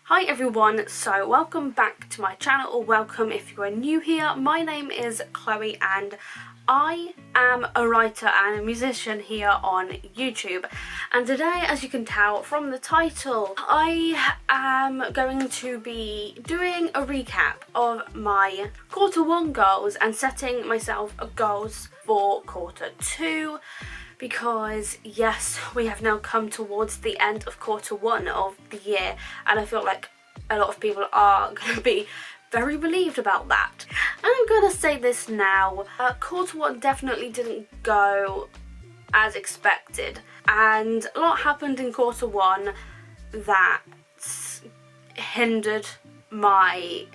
Hi everyone, so welcome back to my channel, or welcome if you are new here. My name is Chloe and I am a writer and a musician here on YouTube. And today, as you can tell from the title, I am going to be doing a recap of my quarter one goals and setting myself goals for quarter two. Because yes, we have now come towards the end of quarter one of the year, and I feel like a lot of people are going to be very relieved about that. And I'm going to say this now, quarter one definitely didn't go as expected, and a lot happened in quarter one that hindered my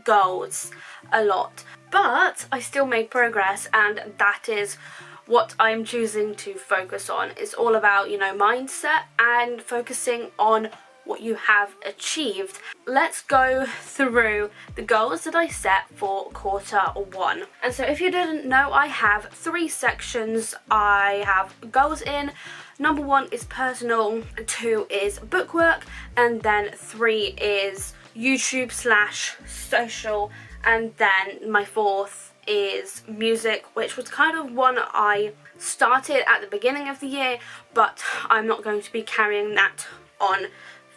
goals a lot. But I still made progress, and that is what I'm choosing to focus on. It's all about, mindset and focusing on what you have achieved. Let's go through the goals that I set for quarter one. And so if you didn't know, I have 3 sections I have goals in. Number 1 is personal, 2 is bookwork, and then 3 is YouTube/social, and then my 4th is music, which was kind of one I started at the beginning of the year, but I'm not going to be carrying that on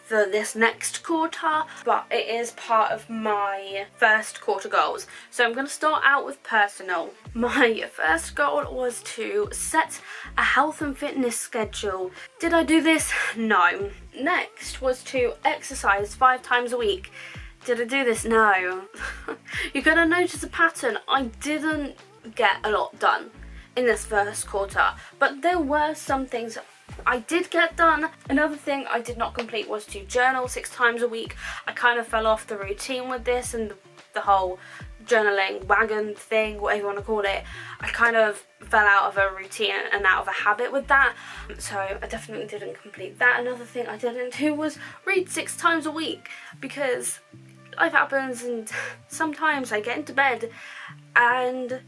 for this next quarter, but it is part of my first quarter goals. So I'm going to start out with personal. My first goal was to set a health and fitness schedule. Did I do this? No. Next was to exercise 5 times a week. Did I do this? No. You're going to notice a pattern. I didn't get a lot done in this first quarter, but there were some things I did get done. Another thing I did not complete was to journal 6 times a week. I kind of fell off the routine with this and the whole journaling wagon thing, whatever you want to call it. I kind of fell out of a routine and out of a habit with that, so I definitely didn't complete that. Another thing I didn't do was read 6 times a week, because life happens and sometimes I get into bed and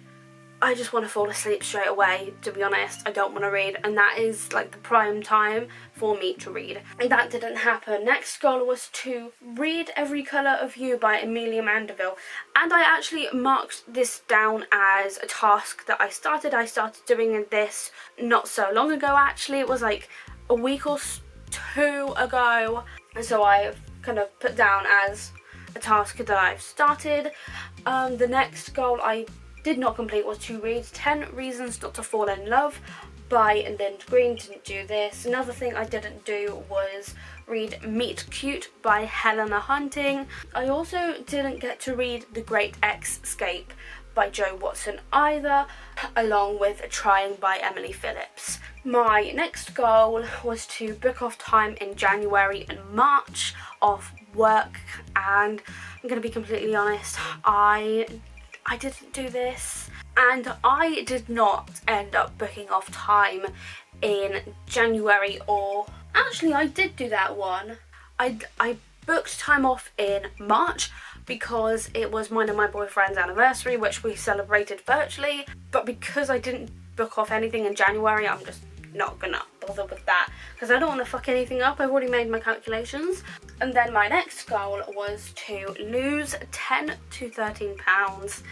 I just want to fall asleep straight away. To be honest, I don't want to read, and that is like the prime time for me to read. And that didn't happen. Next goal was to read Every Colour of You by Emilee Read, and I actually marked this down as a task that I started. I started doing this not so long ago, actually. It was like a week or 2 ago, and so I've kind of put down as a task that I've started. The next goal I did not complete was to read 10 Reasons Not to Fall in Love by Lind Green. Didn't do this. Another thing I didn't do was read Meet Cute by Helena Hunting. I also didn't get to read The Great Escape by Joe Watson either, along with Trying by Emily Phillips. My next goal was to book off time in January and March off work, and I'm going to be completely honest, I didn't do this, and I did not end up booking off time in January, or actually I did do that one. I booked time off in March because it was mine and my boyfriend's anniversary, which we celebrated virtually, but because I didn't book off anything in January, I'm just not gonna bother with that because I don't want to fuck anything up. I've already made my calculations. And then my next goal was to lose 10 to 13 pounds,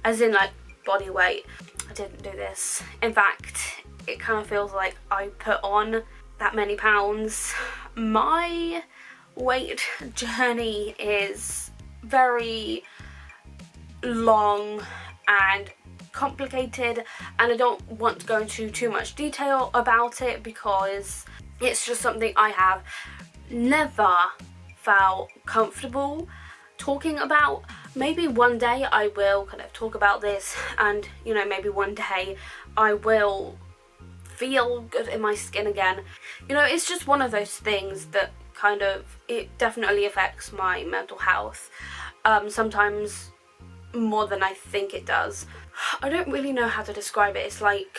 as in like body weight. I didn't do this. In fact, it kind of feels like I put on that many pounds. My weight journey is very long and complicated, and I don't want to go into too much detail about it because it's just something I have never felt comfortable talking about. Maybe one day I will kind of talk about this, and maybe one day I will feel good in my skin again. It's just one of those things that it definitely affects my mental health, sometimes more than I think it does. I don't really know how to describe it. It's like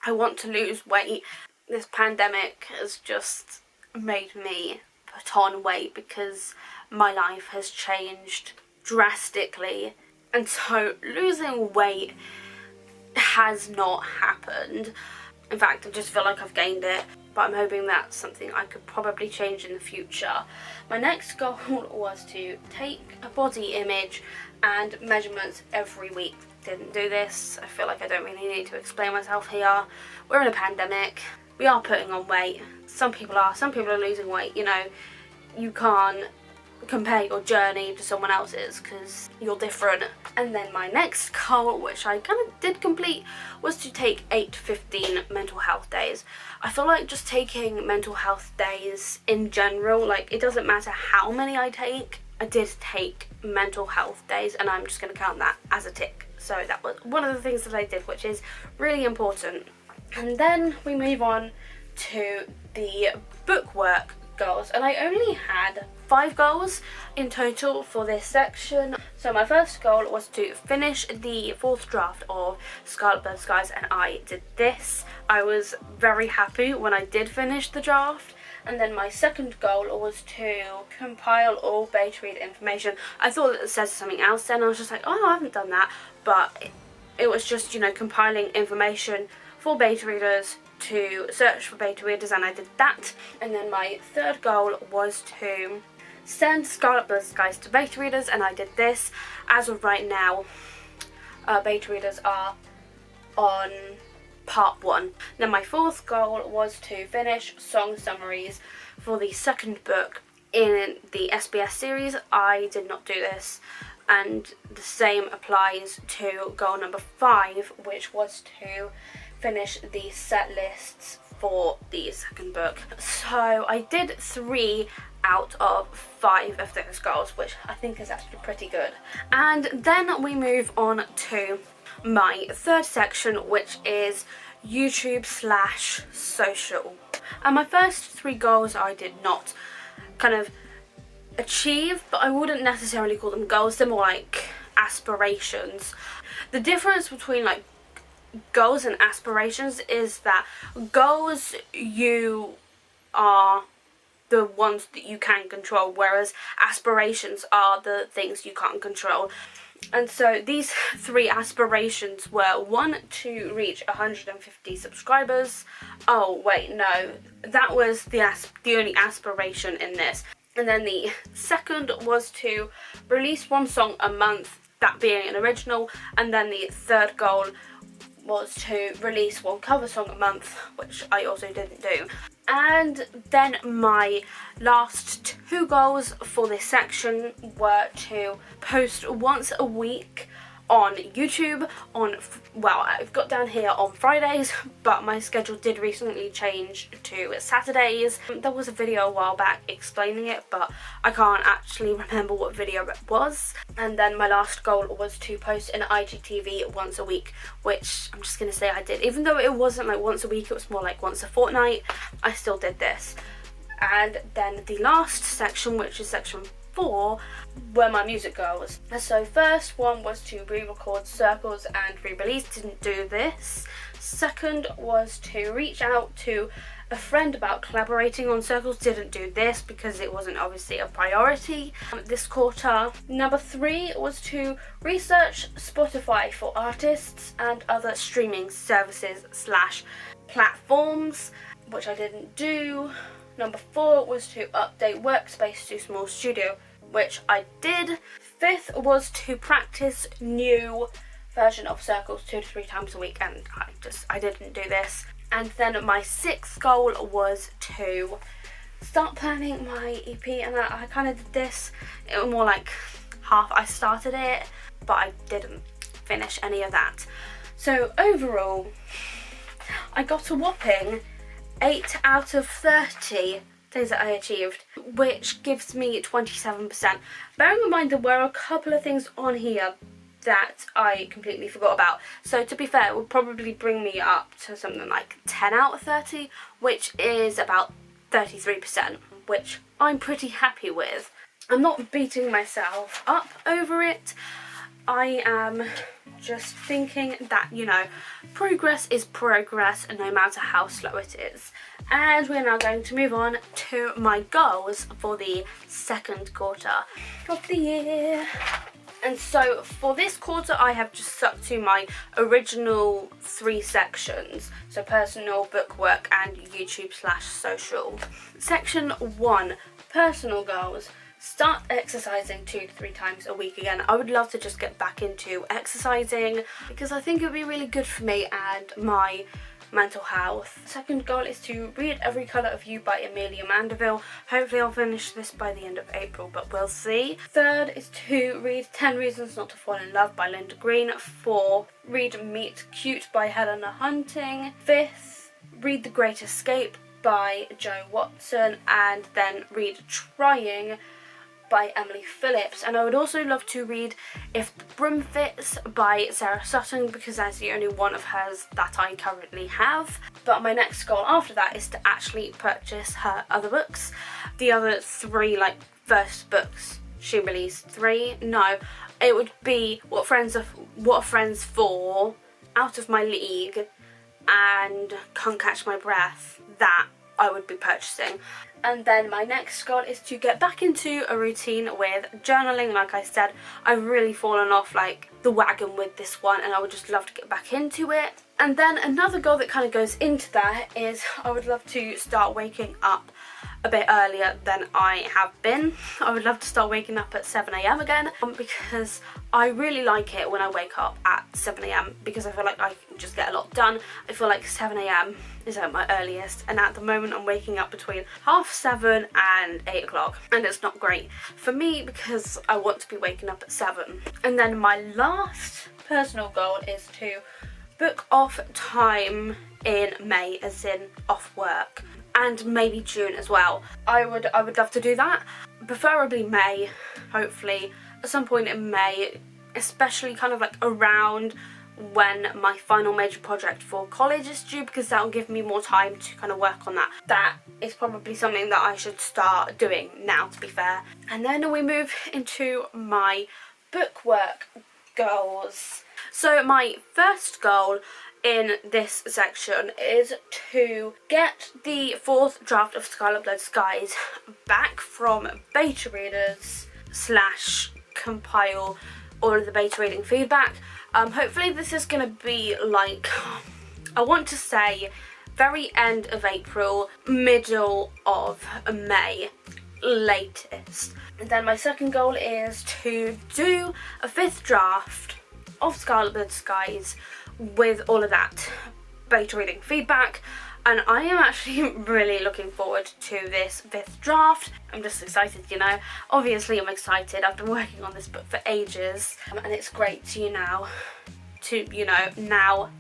I want to lose weight. This pandemic has just made me put on weight because my life has changed drastically, and so losing weight has not happened. In fact, I just feel like I've gained it. but I'm hoping that's something I could probably change in the future. My next goal was to take a body image and measurements every week. Didn't do this. I feel like I don't really need to explain myself here. We're in a pandemic. We are putting on weight. Some people are losing weight. You know, you can't compare your journey to someone else's because you're different. And then my next goal, which I kind of did complete, was to take 8 to 15 mental health days. I feel like just taking mental health days in general, like it doesn't matter how many I take, I did take mental health days and I'm just going to count that as a tick. So that was one of the things that I did, which is really important. And then we move on to the bookwork goals, and I only had 5 goals in total for this section. So my first goal was to finish the 4th draft of Scarlet Blood Skies, and I did this. I was very happy when I did finish the draft. And then my second goal was to compile all beta reader information. I thought it said something else then, I was just like, oh, I haven't done that. But it was just, you know, compiling information for beta readers to search for beta readers, and I did that. And then my third goal was to send Scarlet Blood Skies to beta readers, and I did this. As of right now, beta readers are on part 1. Then my 4th goal was to finish song summaries for the 2nd book in the SBS series. I did not do this, and the same applies to goal number 5, which was to finish the set lists for the 2nd book. So I did 3 out of 5 of those goals, which I think is actually pretty good. And then we move on to my 3rd section, which is YouTube/social. And my first 3 goals I did not kind of achieve, but I wouldn't necessarily call them goals, they're more like aspirations. The difference between like goals and aspirations is that goals, you are the ones that you can control, whereas aspirations are the things you can't control. And so these 3 aspirations were 1, to reach 150 subscribers. Oh wait, no, that was the only aspiration in this. And then the second was to release 1 song a month, that being an original. And then the 3rd goal was to release 1 cover song a month, which I also didn't do. And then my last 2 goals for this section were to post once a week on YouTube on, well, I've got down here on Fridays, but my schedule did recently change to Saturdays. There was a video a while back explaining it, but I can't actually remember what video it was. And then my last goal was to post an IGTV once a week, which I'm just gonna say I did. Even though it wasn't like once a week, it was more like once a fortnight, I still did this. And then the last section, which is section 4, were my music goals. So first one was to re-record Circles and re-release, didn't do this. Second was to reach out to a friend about collaborating on Circles, didn't do this because it wasn't obviously a priority this quarter. Number 3 was to research Spotify for artists and other streaming services / platforms, which I didn't do. Number 4 was to update Workspace to Small Studio, which I did. 5th was to practice new version of Circles 2 to 3 times a week, and I didn't do this. And then my 6th goal was to start planning my EP, and I kind of did this. It was more like half. I started it, but I didn't finish any of that. So overall, I got a whopping 8 out of 30 things that I achieved, which gives me 27%. Bearing in mind there were a couple of things on here that I completely forgot about. So to be fair, it would probably bring me up to something like 10 out of 30, which is about 33%, which I'm pretty happy with. I'm not beating myself up over it. I am just thinking that, you know, progress is progress, no matter how slow it is. And we're now going to move on to my goals for the 2nd quarter of the year. And so for this quarter I have just stuck to my original 3 sections, so personal, bookwork and YouTube/social. Section 1, personal goals. Start exercising 2 to 3 times a week again. I would love to just get back into exercising because I think it would be really good for me and my mental health. Second goal is to read Every Colour of You by Emilee Read. Hopefully I'll finish this by the end of April, but we'll see. Third is to read 10 Reasons Not to Fall in Love by Linda Green. 4, read Meet Cute by Helena Hunting. 5th, read The Great Escape by Jo Watson, and then read Trying by Emily Phillips. And I would also love to read If the Broom Fits by Sarah Sutton because that's the only one of hers that I currently have. But my next goal after that is to actually purchase her other books. The other 3 like first books she released. 3? No, it would be What Are Friends For, Out of My League and Can't Catch My Breath. That I would be purchasing. And then my next goal is to get back into a routine with journaling. Like I said, I've really fallen off like the wagon with this one and I would just love to get back into it. And then another goal that kind of goes into that is I would love to start waking up a bit earlier than I have been. I would love to start waking up at 7 AM again because I really like it when I wake up at 7 AM because I feel like I can just get a lot done. I feel like 7 AM is at my earliest, and at the moment I'm waking up between 7:30 and 8 o'clock, and it's not great for me because I want to be waking up at 7. And then my last personal goal is to book off time in May, as in off work, and maybe June as well. I would love to do that, preferably May, hopefully at some point in May, especially kind of like around when my final major project for college is due, because that will give me more time to kind of work on that. That is probably something that I should start doing now, to be fair. And then we move into my bookwork goals. So my first goal in this section is to get the 4th draft of Scarlet Blood Skies back from beta readers / compile all of the beta reading feedback. Hopefully this is going to be like, I want to say very end of April, middle of May latest. And then my second goal is to do a 5th draft of Scarlet Blood Skies with all of that beta reading feedback, and I am actually really looking forward to this 5th draft. I'm just excited, you know. Obviously I'm excited, I've been working on this book for ages, and it's great to now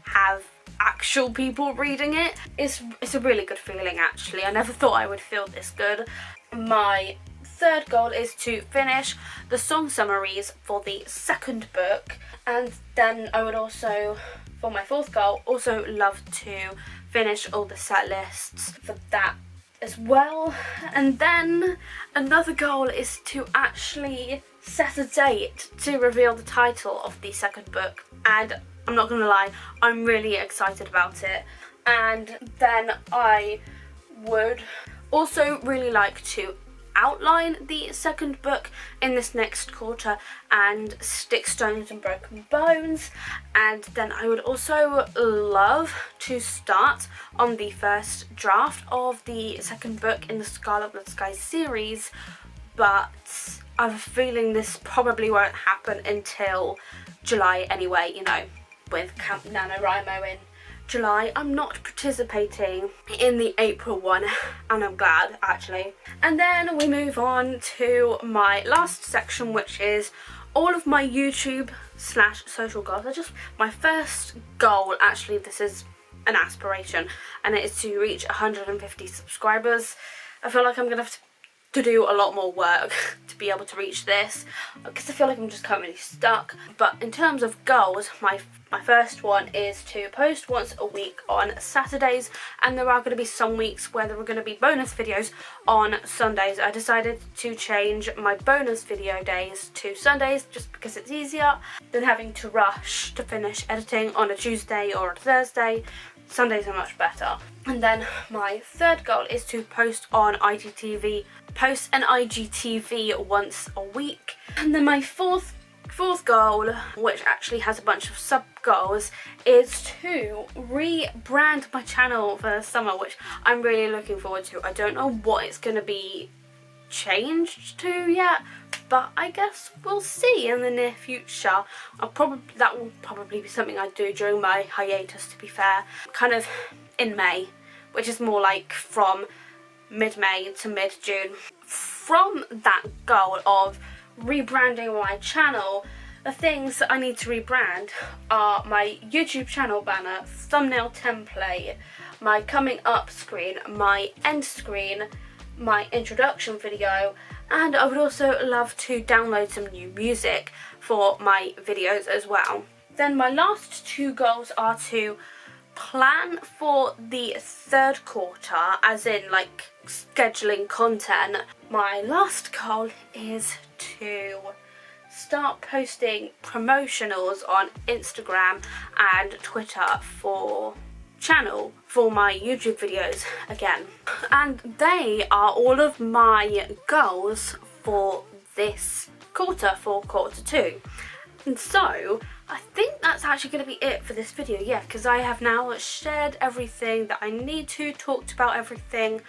have actual people reading it. It's a really good feeling actually. I never thought I would feel this good. My third goal is to finish the song summaries for the 2nd book, and then I would also, for my 4th goal, also love to finish all the set lists for that as well. And then another goal is to actually set a date to reveal the title of the 2nd book, and I'm not gonna lie, I'm really excited about it. And then I would also really like to outline the 2nd book in this next quarter and stick Stones and Broken Bones. And then I would also love to start on the 1st draft of the 2nd book in the Scarlet Blood Skies series, but I have a feeling this probably won't happen until July anyway, you know, with Camp NaNoWriMo in July. I'm not participating in the April one, and I'm glad actually. And then we move on to my last section, which is all of my YouTube / social goals. My first goal, actually this is an aspiration, and it is to reach 150 subscribers. I feel like I'm gonna have to do a lot more work to be able to reach this, because I feel like I'm just currently stuck. But in terms of goals, my first one is to post once a week on Saturdays, and there are going to be some weeks where there are going to be bonus videos on Sundays. I decided to change my bonus video days to Sundays just because it's easier than having to rush to finish editing on a Tuesday or a Thursday. Sundays are much better. And then my third goal is to post on IGTV, post an IGTV once a week. And then my fourth fourth goal, which actually has a bunch of sub goals, is to rebrand my channel for the summer, which I'm really looking forward to. I don't know what it's going to be changed to yet, but I guess we'll see in the near future. That will probably be something I do during my hiatus, to be fair, kind of in May, which is more like from mid-May to mid-June. From that goal of rebranding my channel, the things that I need to rebrand are my YouTube channel banner, thumbnail template, my coming up screen, my end screen, my introduction video, and I would also love to download some new music for my videos as well. Then my last two goals are to plan for the third quarter, as in like scheduling content. My last goal is to start posting promotionals on Instagram and Twitter for channel for my YouTube videos again. And they are all of my goals for this quarter, for quarter two. And so I think that's actually going to be it for this video, yeah, because I have now shared everything that I need to, talked about everything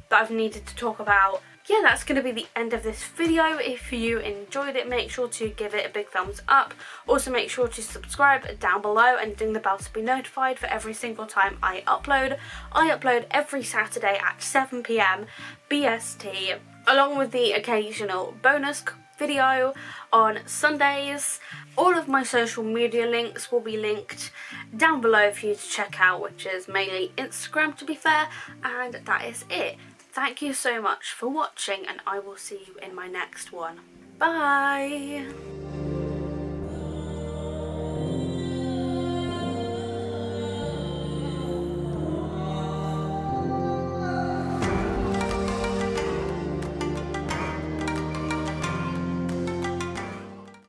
that I've needed to talk about. Yeah, that's going to be the end of this video. If you enjoyed it, make sure to give it a big thumbs up. Also make sure to subscribe down below and ding the bell to be notified for every single time I upload. I upload every Saturday at 7 PM BST, along with the occasional bonus video on Sundays. All of my social media links will be linked down below for you to check out, which is mainly Instagram, to be fair, and that is it. Thank you so much for watching, and I will see you in my next one. Bye!